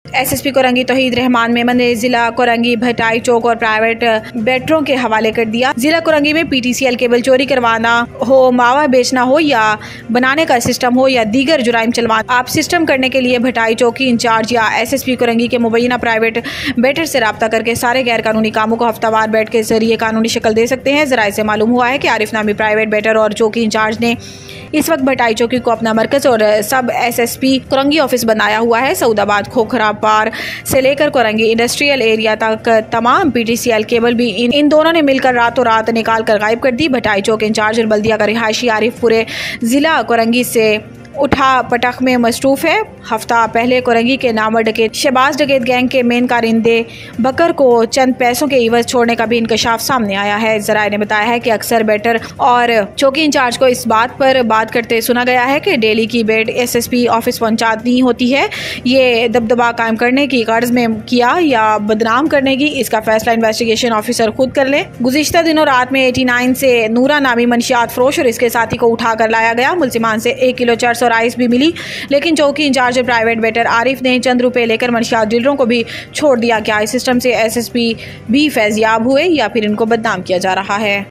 SSP Korangi तौहीद रहमान मेमन ने जिला कोरंगी भटाई चौक और प्राइवेट बेटरों के हवाले कर दिया। जिला कोरंगी में पीटीसीएल केबल चोरी करवाना हो, मावा बेचना हो या बनाने का सिस्टम हो या दीगर जुराइम चलवाना, आप सिस्टम करने के लिए भटाई चौकी इंचार्ज या एसएसपी कोरंगी के मुबैना प्राइवेट बेटर से रब्ता करके सारे गैर कानूनी कामों को हफ्तावार बेट के जरिए कानूनी शक्ल दे सकते हैं। जराये से मालूम हुआ है कि आरिफ नामी प्राइवेट बेटर और चौकी इंचार्ज ने इस वक्त भटाई चौकी को अपना मरकज और सब एसएसपी कोरंगी ऑफिस बनाया हुआ है। सऊदाबाद खोखरा पार से लेकर कोरंगी इंडस्ट्रियल एरिया तक तमाम पीटीसीएल केबल भी इन दोनों ने मिलकर रातों रात निकाल कर गायब कर दी। भटाई चौक इंचार्ज और बल्दिया का रिहायशी आरिफ पूरे जिला कोरंगी से उठा पटक में मसरूफ है। हफ्ता पहले कोरंगी के नामवर डकैत शहबाज डकैत गैंग के मेन कारिंदे बकर को चंद पैसों के इवज छोड़ने का भी इंकशाफ सामने आया है। जराये ने बताया है कि अक्सर बेटर और चौकी इंचार्ज को इस बात पर बात करते सुना गया है कि डेली की बेट एसएसपी ऑफिस पहुंचानी होती है। ये दबदबा कायम करने की गर्ज में किया या बदनाम करने की, इसका फैसला इन्वेस्टिगेशन ऑफिसर खुद कर ले। गुज़िश्ता दिनों रात में 89 से नूरा नामी मंशियात फरोश और इसके साथी को उठा कर लाया गया। मुलजिमान से 1 किलो चर्स और आइस भी मिली, लेकिन चौकी इंचार्ज प्राइवेट बेटर आरिफ ने चंद रुपए लेकर मंशियात डीलरों को भी छोड़ दिया। क्या इस सिस्टम से एसएसपी भी फैजियाब हुए या फिर इनको बदनाम किया जा रहा है?